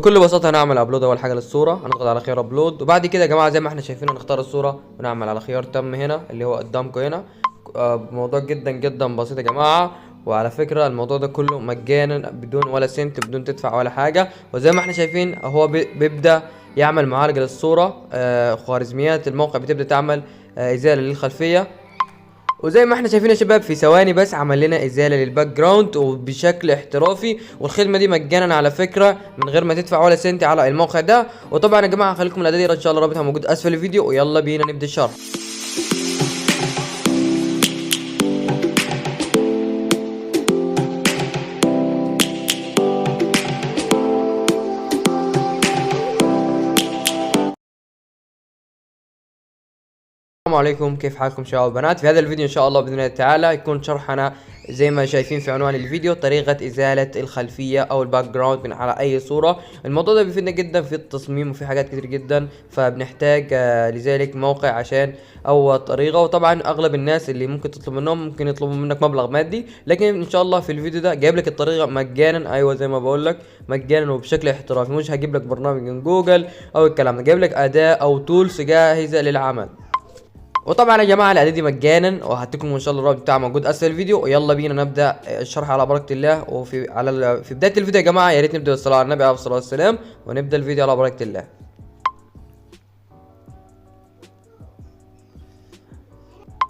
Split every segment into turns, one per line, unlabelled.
بكل بساطه هنعمل ابلود اول حاجه للصوره، هنضغط على خيار ابلود، وبعد كده يا جماعه زي ما احنا شايفين هنختار الصوره ونعمل على خيار تم هنا اللي هو قدامكم هنا. موضوع جدا جدا بسيط يا جماعه، وعلى فكره الموضوع ده كله مجانا بدون ولا سنت، بدون تدفع ولا حاجه. وزي ما احنا شايفين هو بيبدا يعمل معالجه للصوره، خوارزميات الموقع بتبدا تعمل ازاله للخلفيه. وزي ما احنا شايفين يا شباب في ثواني بس عمل لنا ازاله للباك جراوند وبشكل احترافي، والخدمه دي مجانا على فكره من غير ما تدفع ولا سنت على الموقع ده. وطبعا يا جماعه هخليكم الاداه ان شاء الله رابطها موجود اسفل الفيديو، ويلا بينا نبدا الشرح. السلام عليكم، كيف حالكم شباب وبنات؟ في هذا الفيديو ان شاء الله باذن الله تعالى يكون شرحنا زي ما شايفين في عنوان الفيديو طريقة ازالة الخلفية او الباك جراوند من على اي صورة. الموضوع ده بيفيدنا جدا في التصميم وفي حاجات كتير جدا، فبنحتاج لذلك موقع عشان اول طريقة. وطبعا اغلب الناس اللي ممكن تطلب منهم ممكن يطلبوا منك مبلغ مادي، لكن ان شاء الله في الفيديو ده جايب لك الطريقة مجانا. ايوه زي ما بقول لك مجانا وبشكل احترافي، مش هجيب لك برنامج من جوجل او الكلام ده، جايب لك اداة او تولز جاهزة للعمل. وطبعا يا جماعه الاعداد دي مجانا، وهديكم ان شاء الله الرابط بتاعها موجود اسفل الفيديو. ويلا بينا نبدا الشرح على بركه الله. في بدايه الفيديو يا جماعه يا ريت نبدا بالصلاه على النبي عليه الصلاه والسلام، ونبدا الفيديو على بركه الله.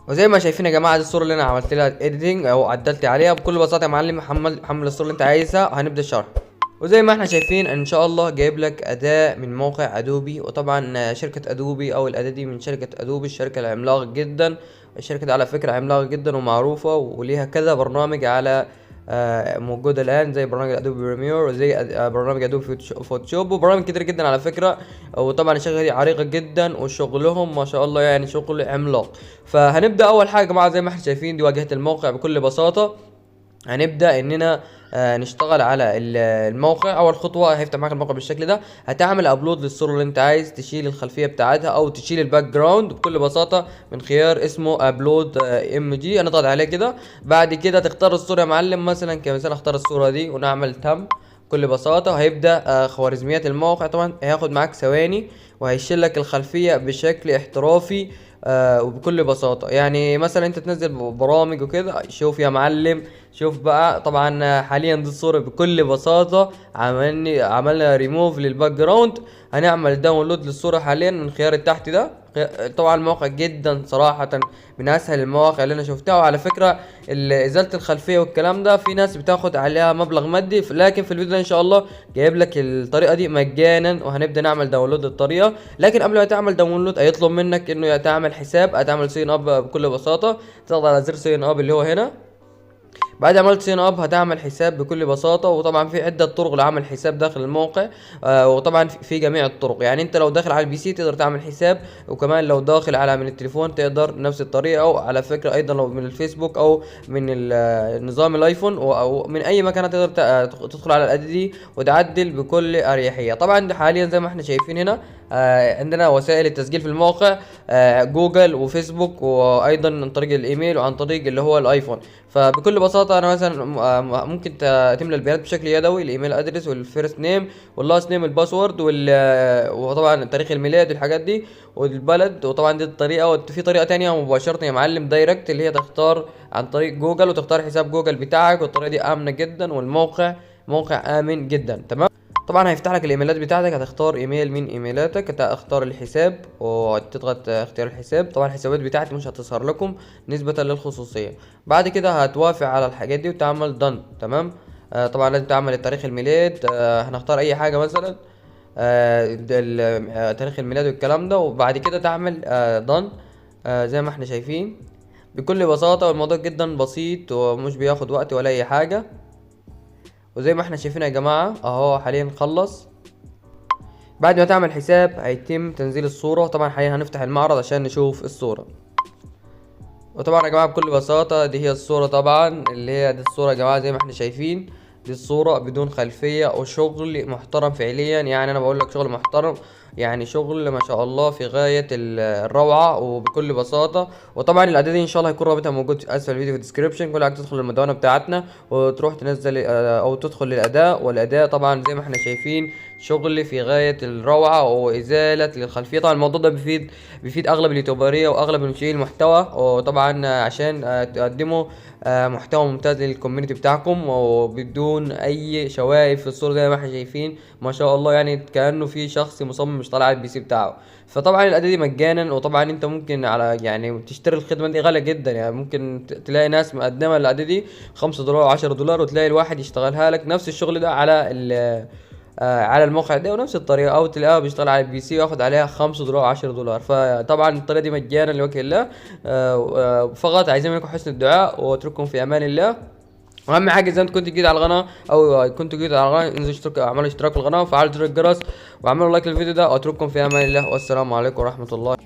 وزي ما شايفين يا جماعه دي الصوره اللي انا عملت لها اديتنج او عدلت عليها. بكل بساطه يا معلم حمل الصوره اللي انت عايزها، هنبدا الشرح. وزي ما احنا شايفين ان شاء الله جايب لك اداة من موقع ادوبي، وطبعا شركة ادوبي او الاداة دي من شركة ادوبي، الشركة العملاقة جدا. الشركة دي على فكرة عملاقة جدا ومعروفة وليها كذا برنامج على موجودة الان، زي برنامج ادوبي بريمير وزي برنامج ادوبي فوتوشوب وبرامج كتير جدا على فكرة. وطبعا الشركة دي عريقة جدا وشغلهم ما شاء الله يعني شغل عملاق. فهنبدأ اول حاجة يا جماعة زي ما احنا شايفين دي واجهة الموقع. بكل بساطة هنبدأ اننا نشتغل على الموقع. اول خطوه هيفتح معاك الموقع بالشكل ده، هتعمل ابلود للصوره اللي انت عايز تشيل الخلفيه بتاعتها او تشيل الباك جراوند بكل بساطه من خيار اسمه ابلود ام جي. هنضغط عليه كده، بعد كده تختار الصوره يا معلم. مثلا كمثال اختار الصوره دي ونعمل تم. بكل بساطه وهيبدا خوارزميات الموقع طبعا هياخد معاك ثواني وهيشيل لك الخلفيه بشكل احترافي. وبكل بساطة يعني مثلا انت تنزل برامج وكده. شوف يا معلم، شوف بقى طبعا حاليا دي الصورة بكل بساطة عملنا ريموف للباك جراوند. هنعمل داونلود للصورة حاليا من خيار التحت ده. طبعا الموقع جدا صراحة من اسهل المواقع اللي انا شفتها. وعلى فكرة ازالة الخلفية والكلام ده في ناس بتاخد عليها مبلغ مادي، لكن في الفيديو ده ان شاء الله جايب لك الطريقة دي مجانا، وهنبدأ نعمل داونلود للطريقة. لكن قبل ما تعمل داونلود هيطلب منك انه تعمل حساب، هتعمل سين اب بكل بساطة. تضغط على زر سين اب اللي هو هنا. بعد عملت سين اب هتعمل حساب بكل بساطه. وطبعا في عده طرق لعمل حساب داخل الموقع، وطبعا في جميع الطرق. يعني انت لو داخل على البي سي تقدر تعمل حساب، وكمان لو داخل على من التليفون تقدر نفس الطريقه، او على فكره ايضا لو من الفيسبوك او من نظام الايفون او من اي مكان تقدر تدخل على الاداه دي وتعدل بكل اريحيه. طبعا حاليا زي ما احنا شايفين هنا عندنا وسائل التسجيل في الموقع، جوجل وفيسبوك، وايضا عن طريق الايميل وعن طريق اللي هو الايفون. فبكل بساطه انا مثلا ممكن تملى البيانات بشكل يدوي، الايميل ادرس والفيرست نيم واللاست نيم الباسورد وطبعا تاريخ الميلاد والحاجات دي والبلد. وطبعا دي الطريقه. وفي طريقه تانية مباشره يا معلم دايركت، اللي هي تختار عن طريق جوجل وتختار حساب جوجل بتاعك، والطريقه دي امنه جدا والموقع موقع امن جدا. تمام. طبعا هيفتح لك الايميلات بتاعتك، هتختار ايميل من ايميلاتك، هتختار الحساب وتضغط اختيار الحساب. طبعا الحسابات بتاعتي مش هتظهر لكم نسبة للخصوصية. بعد كده هتوافق على الحاجات دي وتعمل دن. تمام. طبعا لازم تعمل تاريخ الميلاد. هنختار اي حاجة مثلا تاريخ الميلاد والكلام ده، وبعد كده تعمل دن زي ما احنا شايفين بكل بساطة. والموضوع جدا بسيط ومش بياخد وقت ولا اي حاجة. وزي ما احنا شايفين يا جماعة اهو حاليا خلص. بعد ما تعمل حساب هيتم تنزيل الصورة. طبعا حاليا هنفتح المعرض عشان نشوف الصورة. وطبعا يا جماعة بكل بساطة دي هي الصورة، طبعا اللي هي دي الصورة يا جماعة زي ما احنا شايفين. دي الصورة بدون خلفية وشغل محترم فعليا. يعني انا بقول لك شغل محترم، يعني شغل ما شاء الله في غاية الروعة وبكل بساطة. وطبعا الأداة دي إن شاء الله هيكون رابطها موجود في أسفل الفيديو في الديسكريبشن. كل حاجة تدخل المدونة بتاعتنا وتروح تنزل أو تدخل للأداة. والأداة طبعا زي ما احنا شايفين شغل في غاية الروعة وإزالة للخلفية. طبعا الموضوع ده بيفيد أغلب اليوتيوبرية وأغلب منشئي المحتوى، وطبعا عشان تقدموا محتوى ممتاز للكوميونتي بتاعكم وبدون أي شوائب في الصورة زي ما احنا شايفين. ما شاء الله يعني كأنه في شخص مصمم مش طالع على البي سي بتاعه. فطبعا الأداة دي مجانا، وطبعا انت ممكن على يعني تشتري الخدمة دي غالية جدا. يعني ممكن تلاقي ناس مقدمة الأداة دي $5 $10، وتلاقي الواحد يشتغلها لك نفس الشغل ده على على الموقع ده ونفس الطريقة، او تلاقيه بيشتغل على البي سي وياخد عليها $5 $10. فطبعا الطريقة دي مجانا لوجه الله. فقط عايزين منكم حسن الدعاء واترككم في امان الله. واهم حاجه اذا انت كنت جديد على القناه او كنت جديد على القناه، انزلوا اعملوا اشتراك في القناه وفعلوا زر الجرس واعملوا لايك للفيديو ده، واترككم في امان الله، والسلام عليكم ورحمه الله.